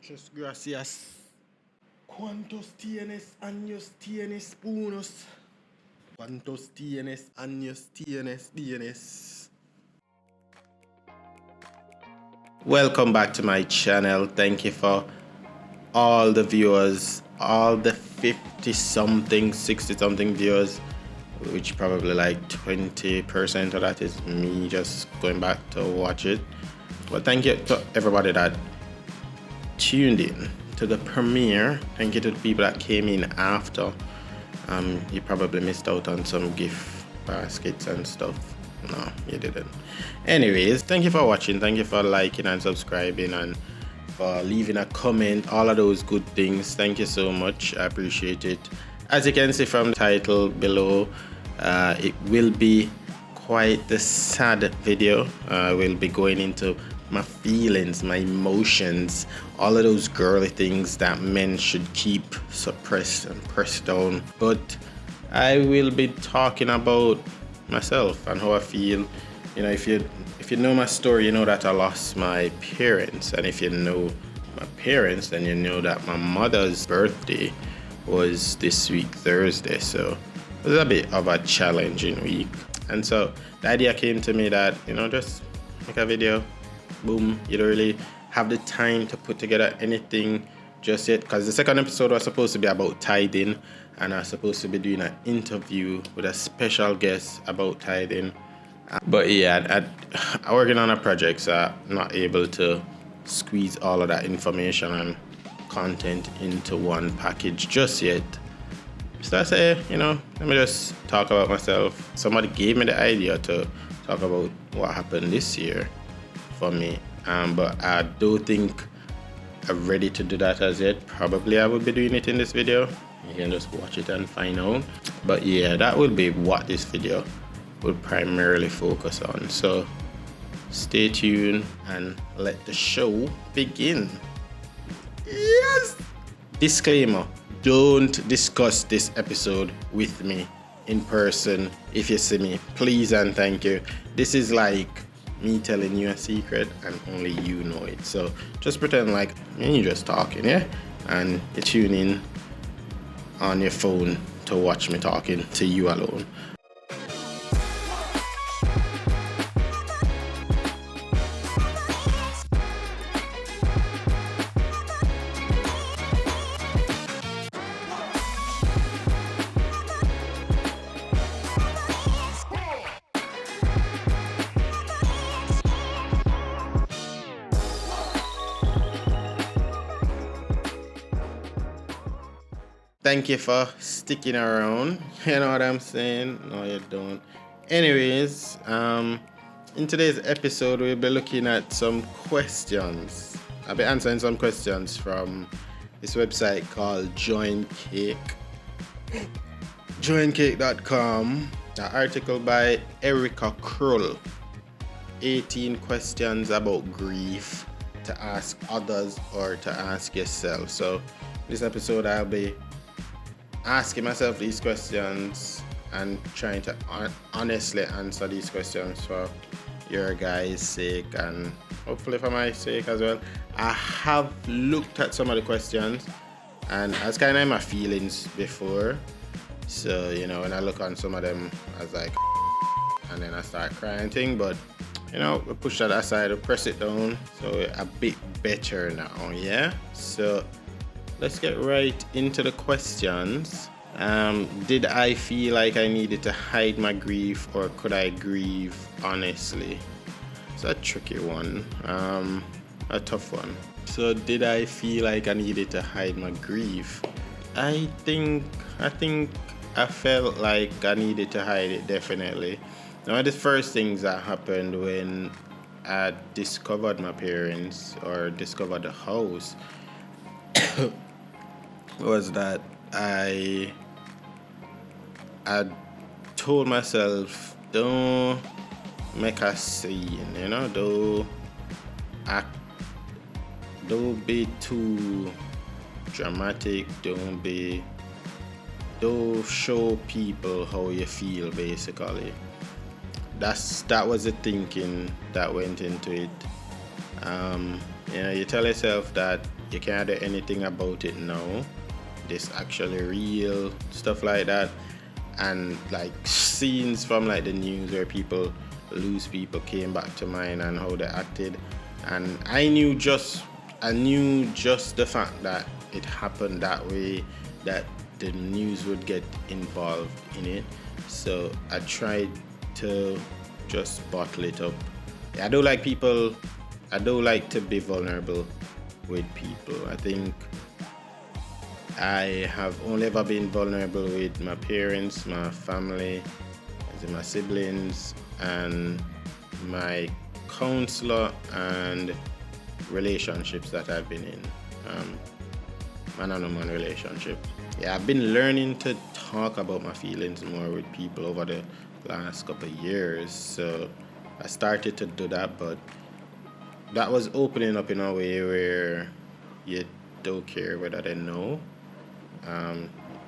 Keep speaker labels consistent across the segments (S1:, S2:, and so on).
S1: Muchas gracias. ¿Cuántos tienes años tienes unos? ¿Cuántos tienes años tienes? Welcome back to my channel. Thank you for all the viewers, all the 50 something, 60 something viewers, which probably like 20% of that is me just going back to watch it. Well, thank you to everybody that tuned in to the premiere. Thank you to the people that came in after. You probably missed out on some gift baskets and stuff. No, you didn't. Anyways, thank you for watching. Thank you for liking and subscribing and for leaving a comment. All of those good things. Thank you so much. I appreciate it. As you can see from the title below, it will be quite the sad video. We'll be going into my feelings, my emotions, all of those girly things that men should keep suppressed and pressed down. But I will be talking about myself and how I feel. You know, if you know my story, you know that I lost my parents, and if you know my parents, then you know that my mother's birthday was this week Thursday, so it was a bit of a challenging week. And so the idea came to me that, you know, just make a video. Boom, you don't really have the time to put together anything just yet, because the second episode was supposed to be about tithing, and I was supposed to be doing an interview with a special guest about tithing. But yeah, I'm working on a project, so I'm not able to squeeze all of that information and content into one package just yet. So I say, you know, let me just talk about myself. Somebody gave me the idea to talk about what happened this year for me, but I don't think I'm ready to do that as yet. Probably I will be doing it in this video. You can just watch it and find out. But yeah, that will be what this video will primarily focus on. So stay tuned and let the show begin. Yes! Disclaimer: don't discuss this episode with me in person if you see me. Please and thank you. This is like me telling you a secret and only you know it. So just pretend like me and you just talking, yeah? And you tune in on your phone to watch me talking to you alone. Thank you for sticking around. You know what I'm saying? No, you don't. Anyways, in today's episode, we'll be looking at some questions. I'll be answering some questions from this website called joincake.com. An article by Erica Krull. 18 questions about grief to ask others or to ask yourself. So this episode, I'll be asking myself these questions and trying to honestly answer these questions for your guys' sake and hopefully for my sake as well. I have looked at some of the questions and I was kind of in my feelings before. So, you know, when I look on some of them, I was like, and then I start crying thing. But, you know, we push that aside, we press it down. So we're a bit better now, yeah? So let's get right into the questions. Did I feel like I needed to hide my grief, or could I grieve honestly? It's a tricky one, a tough one. So did I feel like I needed to hide my grief? I think I felt like I needed to hide it, definitely. One of the first things that happened when I discovered my parents or discovered the house was that I told myself, don't make a scene, you know, don't be too dramatic, don't show people how you feel, basically. That was the thinking that went into it. You know, you tell yourself that you can't do anything about it now. This actually real, stuff like that. And like scenes from like the news where people lose people came back to mind and how they acted. And I knew just the fact that it happened that way, that the news would get involved in it. So I tried to just bottle it up. I don't like to be vulnerable with people. I think I have only ever been vulnerable with my parents, my family, my siblings, and my counselor and relationships that I've been in. Man-on-man relationship. Yeah, I've been learning to talk about my feelings more with people over the last couple of years. So I started to do that, but that was opening up in a way where you don't care whether they know.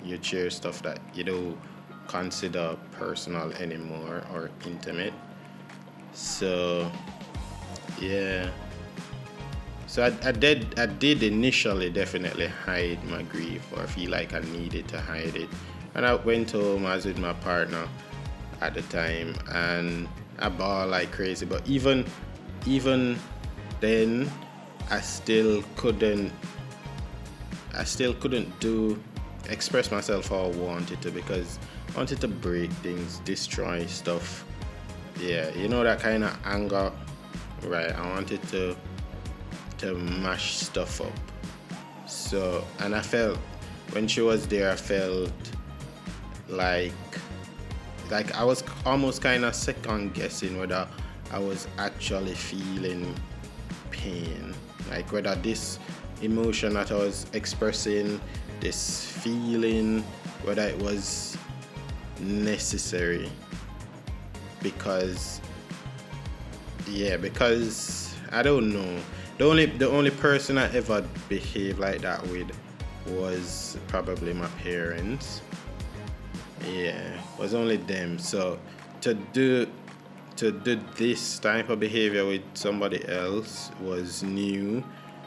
S1: You share stuff that you don't consider personal anymore or intimate. So yeah. So I did initially definitely hide my grief, or feel like I needed to hide it. And I went home, I was with my partner at the time, and I bawled like crazy. But even then, I still couldn't express myself how I wanted to, because I wanted to break things, destroy stuff. Yeah, you know, that kind of anger, right? I wanted to mash stuff up. So, and I felt, when she was there, I felt like I was almost kind of second guessing whether I was actually feeling pain, like whether this emotion that I was expressing, this feeling, whether it was necessary. Because I don't know. The only person I ever behaved like that with was probably my parents. Yeah, it was only them. So to do this type of behavior with somebody else was new,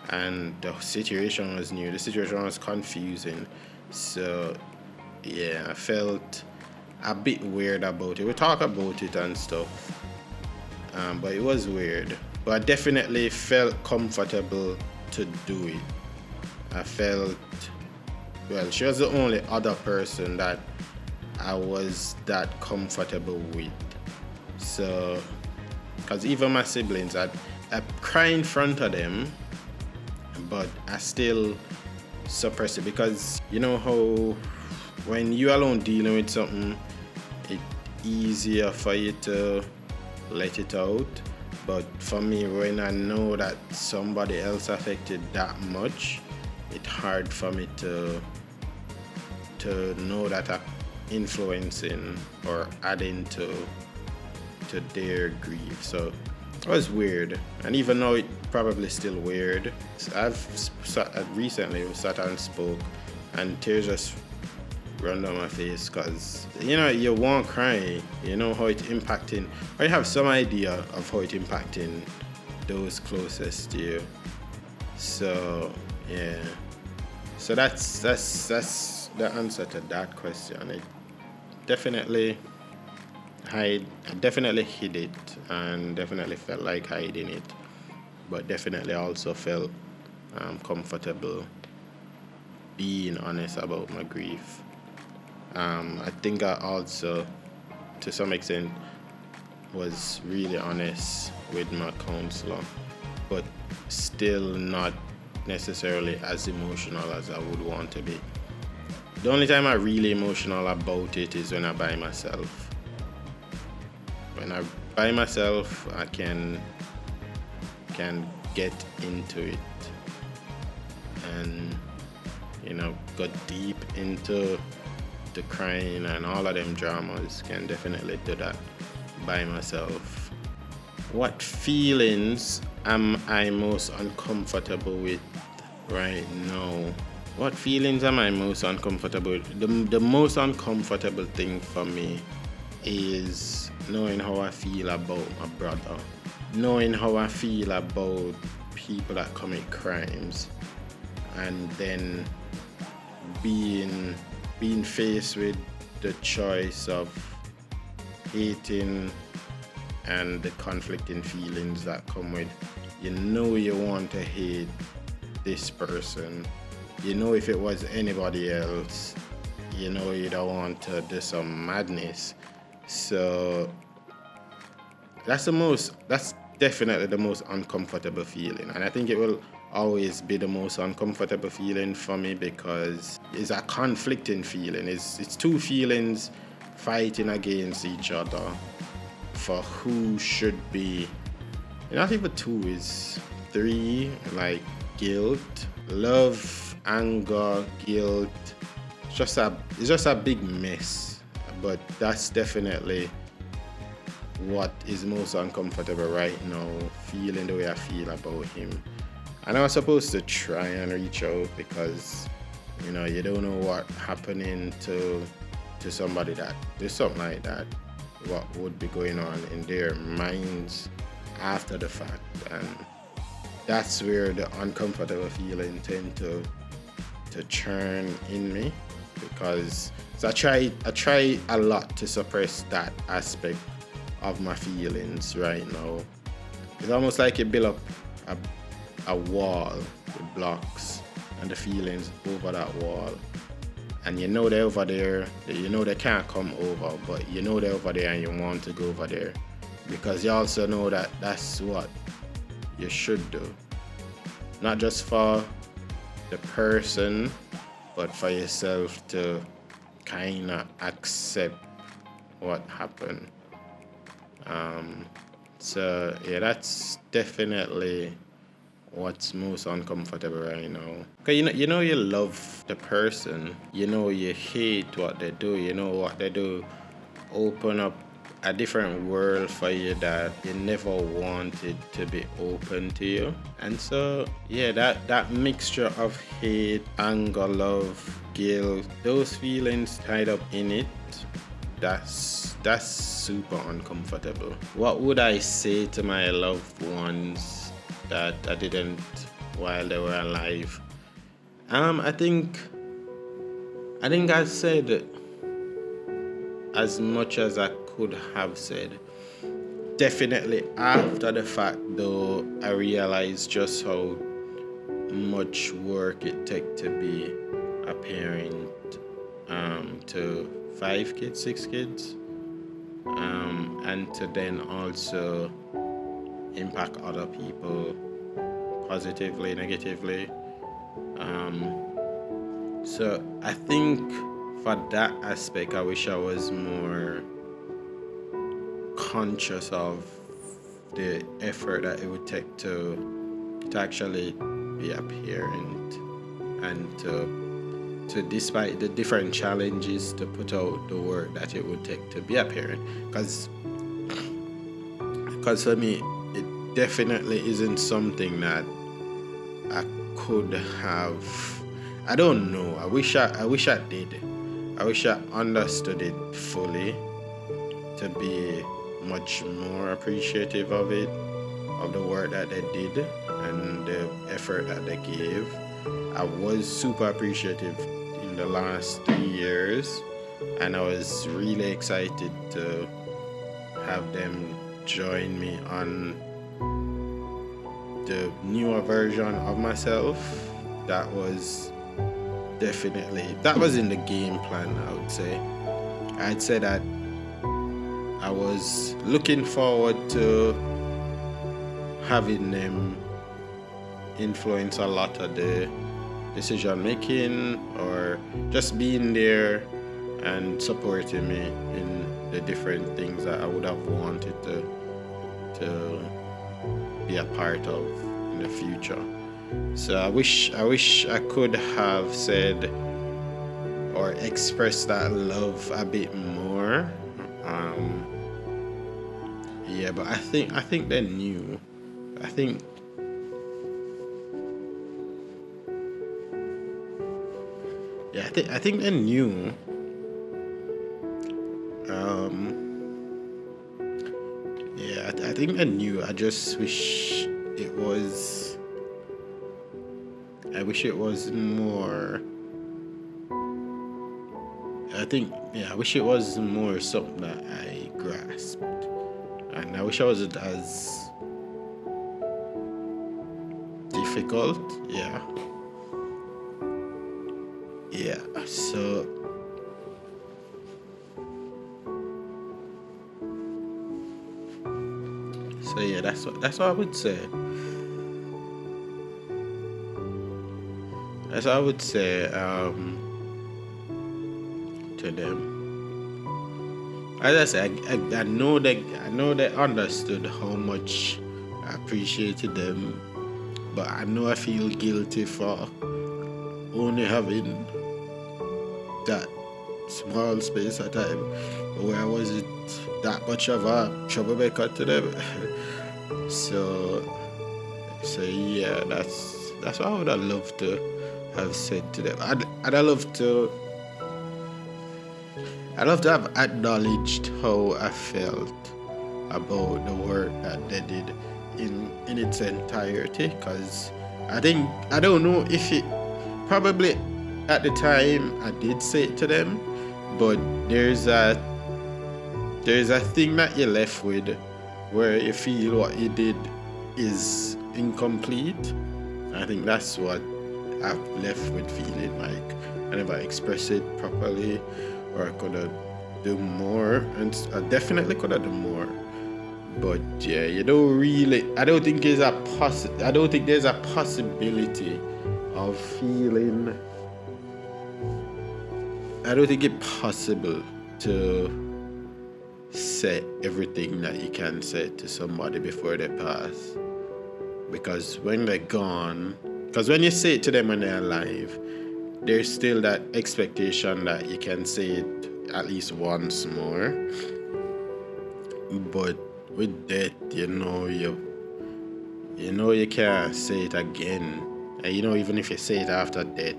S1: and the situation was new. The situation was confusing. So yeah, I felt a bit weird about it. We talk about it and stuff, but it was weird. But I definitely felt comfortable to do it. I felt, well, she was the only other person that I was that comfortable with. So, because even my siblings, I cry in front of them, but I still suppress it, because you know how when you alone dealing with something, it's easier for you to let it out. But for me, when I know that somebody else affected that much, it's hard for me to know that I'm influencing or adding to their grief. So it was weird, and even though it probably still weird, recently sat and spoke, and tears just run down my face, because you know, you won't cry, you know how it's impacting, or you have some idea of how it's impacting those closest to you. So yeah, so that's the answer to that question. It definitely I definitely hid it, and definitely felt like hiding it, but definitely also felt comfortable being honest about my grief. I think I also, to some extent, was really honest with my counselor, but still not necessarily as emotional as I would want to be. The only time I'm really emotional about it is when I'm by myself. When I'm by myself, I can get into it and, you know, go deep into the crying and all of them dramas. Can definitely do that by myself. What feelings am I most uncomfortable with right now? What feelings am I most uncomfortable with? The most uncomfortable thing for me is knowing how I feel about my brother, knowing how I feel about people that commit crimes. and then being faced with the choice of hating and the conflicting feelings that come with, you know, you want to hate this person. You know, if it was anybody else, you know, you don't want to do some madness. So that's definitely the most uncomfortable feeling. And I think it will always be the most uncomfortable feeling for me, because it's a conflicting feeling. It's two feelings fighting against each other for who should be, not even two, is three, like guilt, love, anger, guilt. It's just a big mess. But that's definitely what is most uncomfortable right now, feeling the way I feel about him. And I was supposed to try and reach out, because, you know, you don't know what happening to somebody that does something like that, what would be going on in their minds after the fact. And that's where the uncomfortable feeling tend to churn in me, because I try a lot to suppress that aspect of my feelings right now. It's almost like you build up a wall with blocks and the feelings over that wall. And you know they're over there, you know they can't come over, but you know they're over there and you want to go over there, because you also know that that's what you should do. Not just for the person, but for yourself to kind of accept what happened. So yeah, that's definitely what's most uncomfortable right now. Cause you know you love the person, you know you hate what they do, you know what they do open up a different world for you that you never wanted to be open to you. And so yeah, that mixture of hate, anger, love, guilt, those feelings tied up in it, that's super uncomfortable. What would I say to my loved ones that I didn't while they were alive? I think I said as much as I could have said. Definitely after the fact, though, I realized just how much work it takes to be a parent to 5 kids, 6 kids, and to then also impact other people positively, negatively. So I think for that aspect, I wish I was more conscious of the effort that it would take to actually be a parent, and to despite the different challenges, to put out the work that it would take to be a parent. Because for me, it definitely isn't something that I could have. I don't know. I wish I did. I wish I understood it fully to be much more appreciative of it, of the work that they did and the effort that they gave. I was super appreciative in the last 3 years, and I was really excited to have them join me on the newer version of myself. That was in the game plan, I would say. I'd say that I was looking forward to having them influence a lot of the decision making, or just being there and supporting me in the different things that I would have wanted to be a part of in the future. So I wish I could have said or expressed that love a bit more. Yeah, but I think they knew. I think they knew. I think they knew. I just wish it was I wish it was more. I wish it was more something that I grasped. And I wish I wasn't as difficult. Yeah. Yeah. So yeah, that's what I would say. That's what I would say to them. As I said, I know they understood how much I appreciated them, but I know I feel guilty for only having that small space of time where I wasn't that much of a troublemaker to them. so yeah, that's what I would have loved to have said to them. I'd love to have acknowledged how I felt about the work that they did in its entirety, because I don't know if it probably at the time I did say it to them, but there's a thing that you're left with where you feel what you did is incomplete. I think that's what I've left with, feeling like I never expressed it properly, or I could have done more, and I definitely could have done more. But yeah, I don't think there's a possibility of feeling. I don't think it's possible to say everything that you can say to somebody before they pass. Because when they're gone, because when you say it to them when they're alive, there's still that expectation that you can say it at least once more. But with death, you know you can't say it again. And even if you say it after death,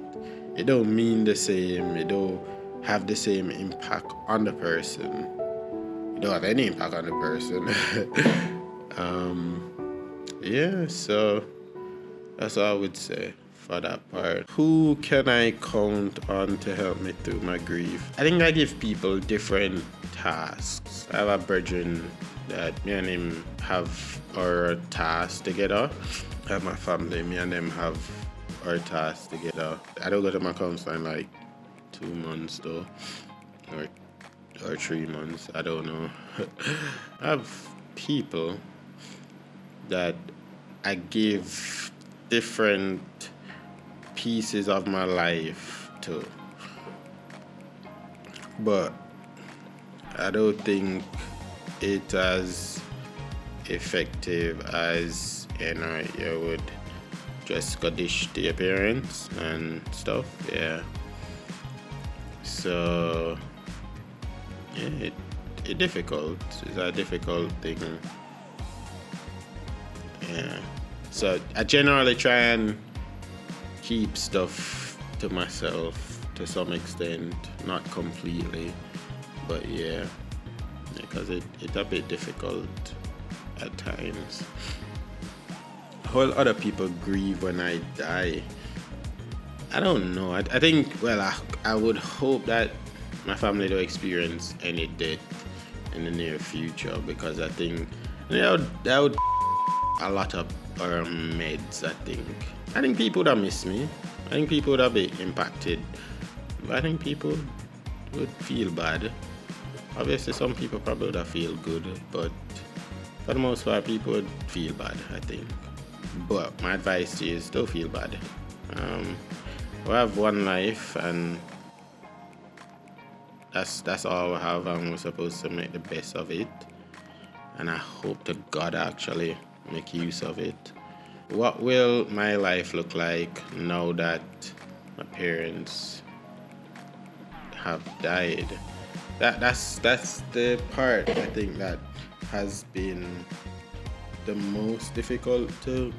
S1: it don't mean the same. It don't have the same impact on the person. It don't have any impact on the person. Yeah, so that's what I would say for that part. Who can I count on to help me through my grief? I think I give people different tasks. I have a brethren that me and him have our tasks together. I have my family, me and them have our tasks together. I don't go to my counselor in like 2 months though, or 3 months, I don't know. I have people that I give different pieces of my life to, but I don't think it's as effective as you would just go dish to your parents and stuff. Yeah, so yeah, it's difficult. It's a difficult thing. Yeah, so I generally try and keep stuff to myself to some extent, not completely, but yeah, because it's a bit difficult at times. How other people grieve when I die, I don't know. I think, I would hope that my family don't experience any death in the near future, because I think that would a lot of meds. I think people that miss me, I think people that be impacted, but I think people would feel bad. Obviously some people probably would feel good, but for the most part people would feel bad, I think. But my advice to you is don't feel bad. We have one life, and that's all we have, and we're supposed to make the best of it, and I hope to God I actually make use of it. What will my life look like now that my parents have died? That's the part I think that has been the most difficult to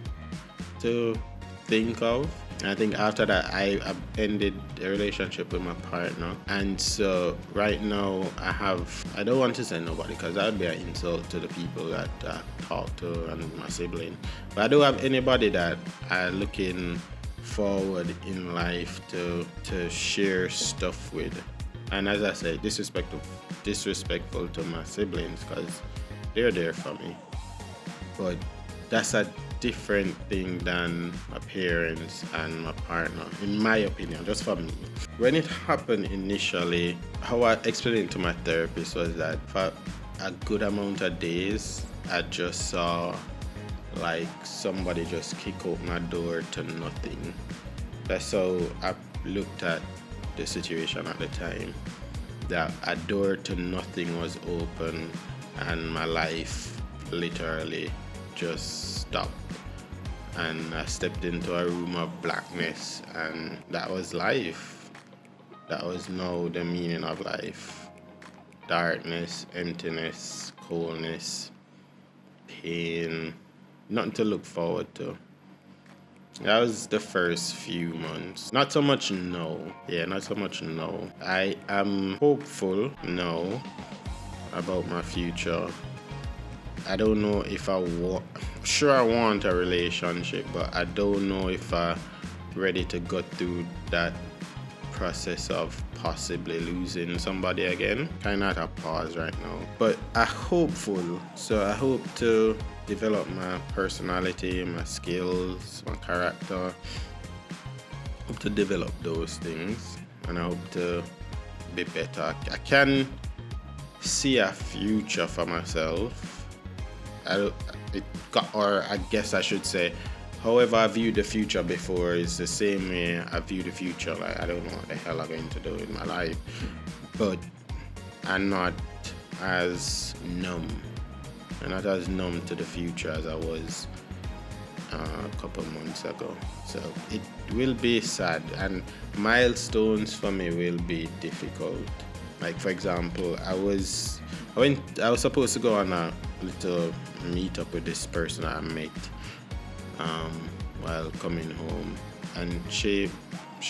S1: think of. I think after that I ended the relationship with my partner, and so right now I don't want to say nobody, because that would be an insult to the people that I talk to and my sibling, but I don't have anybody that I'm looking forward in life to share stuff with. And as I said, disrespectful to my siblings because they're there for me. But that's a different thing than my parents and my partner, in my opinion, just for me. When it happened initially, how I explained it to my therapist was that for a good amount of days, I just saw like somebody just kick out my door to nothing. That's how I looked at the situation at the time. That a door to nothing was open and my life literally just stopped. And I stepped into a room of blackness, and that was life. That was now the meaning of life. Darkness, emptiness, coldness, pain, nothing to look forward to. That was the first few months. Not so much now. Not so much now. I am hopeful now about my future. I don't know if I want... Sure, I want a relationship, but I don't know if I'm ready to go through that process of possibly losing somebody again. Kind of at a pause right now. But I'm hopeful. So I hope to develop my personality, my skills, my character. Hope to develop those things. And I hope to be better. I can see a future for myself. I guess I should say, however I viewed the future before is the same way I view the future. Like, I don't know what the hell I'm going to do in my life, but I'm not as numb. I'm not as numb to the future as I was a couple months ago. So it will be sad, and milestones for me will be difficult. Like, for example, I was supposed to go on a little meetup with this person I met while coming home, and she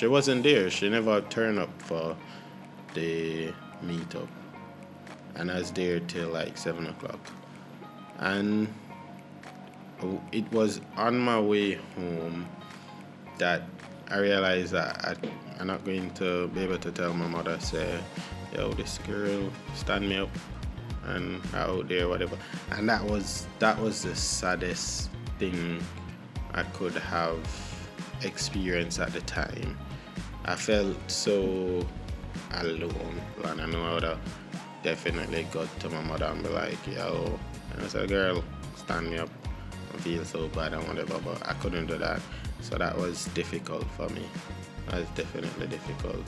S1: wasn't there. She never turned up for the meetup, and I was there till like 7 o'clock. And it was on my way home that I realized that I'm not going to be able to tell my mother, say, yo, this girl stand me up and out there, whatever. And that was the saddest thing I could have experienced at the time. I felt so alone, and I know I would have definitely got to my mother and be like, yo, and I said, girl, stand me up. I feel so bad and whatever, but I couldn't do that. So that was difficult for me. That was definitely difficult.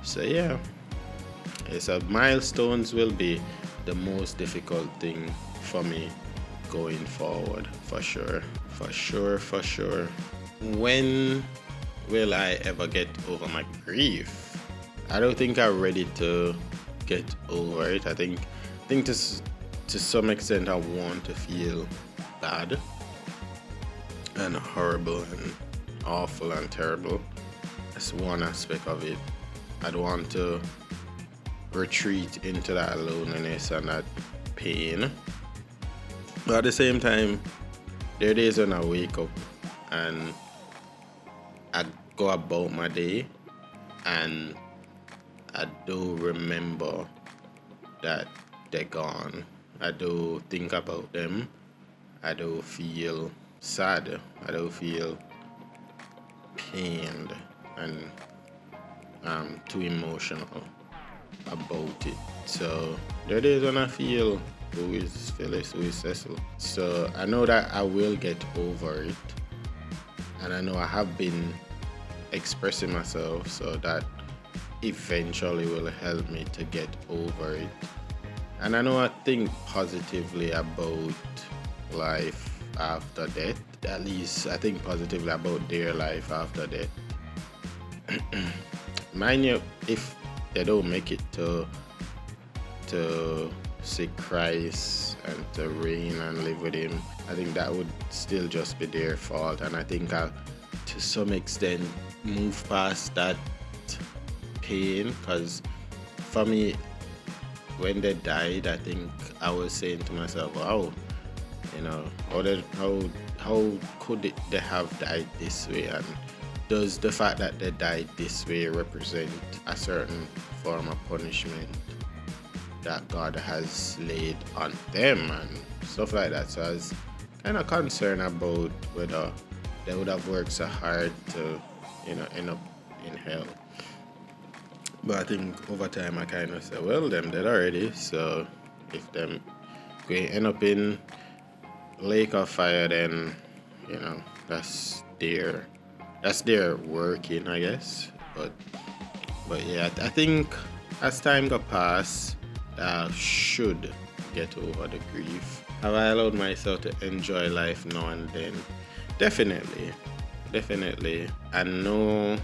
S1: So yeah. So milestones will be the most difficult thing for me going forward, for sure. When will I ever get over my grief? I don't think I'm ready to get over it. I think to some extent I want to feel bad and horrible and awful and terrible. That's one aspect of it. I'd want to retreat into that loneliness and that pain. But at the same time, there are days when I wake up and I go about my day and I do remember that they're gone. I do think about them. I do feel sad. I do feel pained and too emotional about it. So there are days when I feel, who is Phyllis, who is Cecil? So I know that I will get over it, and I know I have been expressing myself, so that eventually will help me to get over it. And I know I think positively about life after death. At least I think positively about their life after death. Mind you, if they don't make it to see Christ and to reign and live with him, I think that would still just be their fault. And I think I, to some extent, move past that pain, because for me, when they died, I think I was saying to myself, wow, you know, how could they have died this way? And does the fact that they died this way represent a certain form of punishment that God has laid on them and stuff like that? So I was kind of concerned about whether they would have worked so hard to, end up in hell. But I think over time I kind of said, well, them dead already, so if them going end up in lake of fire, then that's their working, I guess. But yeah, I think as time go past, I should get over the grief. Have I allowed myself to enjoy life now and then? Definitely. I know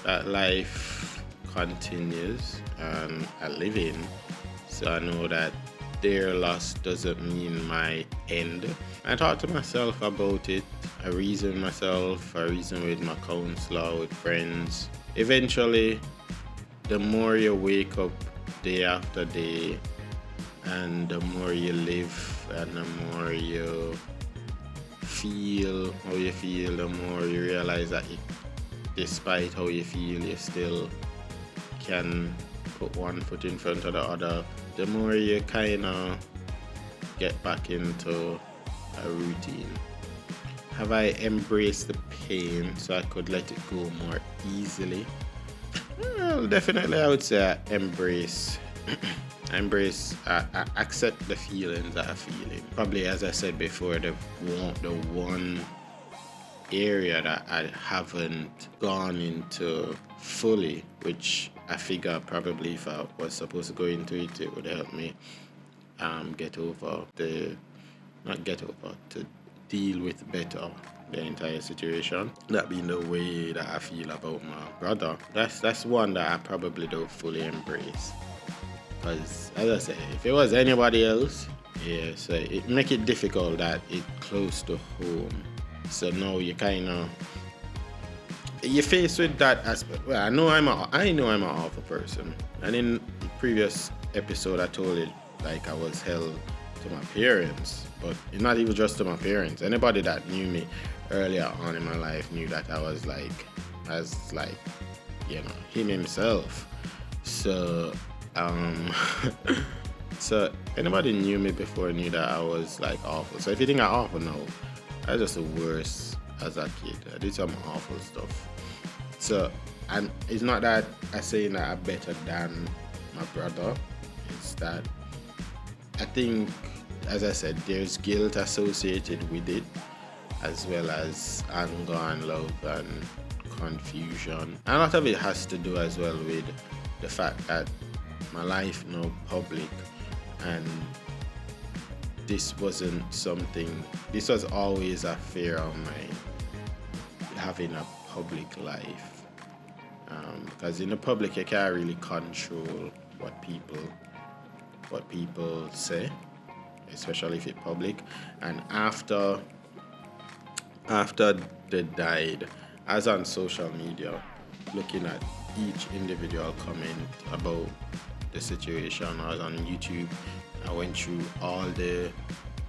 S1: that life continues and I live in, so I know that their loss doesn't mean my end. I talk to myself about it. I reason with my counselor, with friends. Eventually, the more you wake up day after day, and the more you live, and the more you feel how you feel, the more you realize that despite how you feel, you still can put one foot in front of the other. The more you kind of get back into a routine. Have I embraced the pain so I could let it go more easily? Well, definitely I would say I embrace, I accept the feelings that I'm feeling. Probably, as I said before, the one area that I haven't gone into fully, which I figure probably if I was supposed to go into it, it would help me to deal with better the entire situation. That being the way that I feel about my brother. That's one that I probably don't fully embrace. Because, as I say, if it was anybody else, yeah, so it make it difficult that it's close to home. So now you're faced with that aspect. Well, I know I'm an awful person. And in the previous episode, I told it like I was held to my parents, but it's not even just to my parents. Anybody that knew me earlier on in my life knew that I was like him himself. So so anybody knew me before knew that I was like awful. So if you think I'm awful now, I was just the worst as a kid. I did some awful stuff. So, and it's not that I say that I'm better than my brother. It's that I think, as I said, there's guilt associated with it, as well as anger and love and confusion. And a lot of it has to do as well with the fact that my life now public, and this was always a fear of mine, having a public life. Because in the public you can't really control what people say, especially if it's public. And after they died, I was on social media looking at each individual comment about the situation. I was on YouTube. I went through all the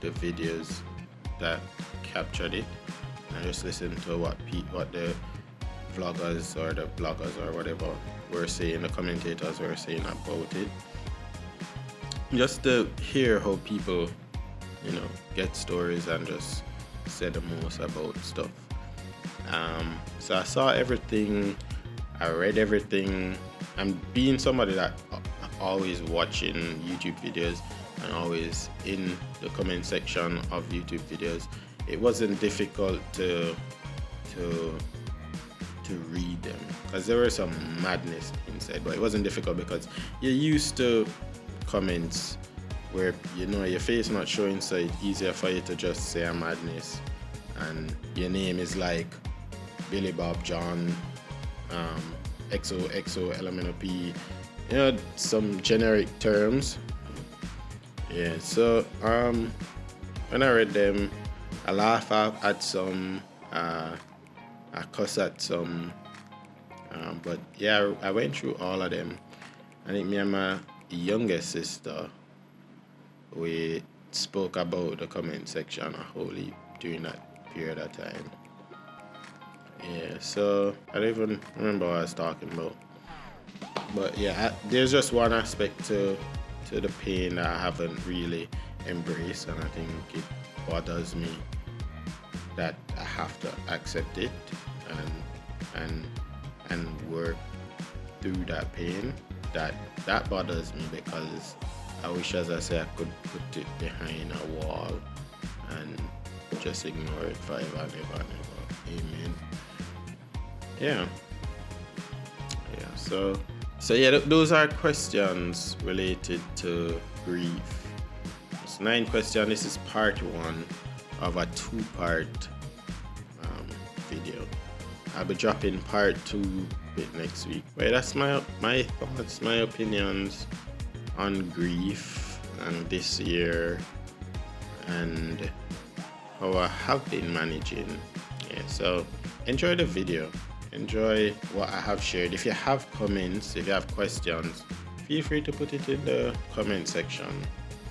S1: videos that captured it and just listened to what the vloggers or the bloggers or whatever were saying, the commentators were saying about it. Just to hear how people, get stories and just say the most about stuff. So I saw everything, I read everything. I'm being somebody that always watching YouTube videos and always in the comment section of YouTube videos. It wasn't difficult to read them because there was some madness inside, but it wasn't difficult because you're used to comments where your face not showing, so it's easier for you to just say a madness and your name is like Billy Bob John, XOXO LMNOP, some generic terms. Yeah, so when I read them, I laugh at some, I cuss at some, but yeah, I went through all of them. I think me and my youngest sister, we spoke about the comment section a whole heap during that period of time. Yeah, so I don't even remember what I was talking about. But yeah, there's just one aspect to the pain that I haven't really embraced, and I think it bothers me that I have to accept it and and and work through that pain. That bothers me because I wish, as I say, I could put it behind a wall and just ignore it forever and ever and ever. Amen. Yeah. Yeah. So yeah, those are questions related to grief. It's 9 questions. This is part 1 of a 2-part video. I'll be dropping part 2 next week. Well, that's my thoughts, my opinions on grief and this year and how I have been managing. Yeah, so enjoy the video. Enjoy what I have shared. If you have comments, if you have questions, feel free to put it in the comment section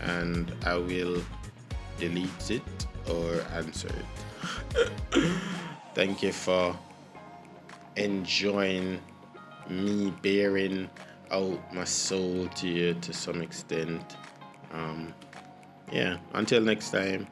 S1: and I will delete it or answer it. Thank you for enjoying me bearing out my soul to you to some extent. Yeah, until next time,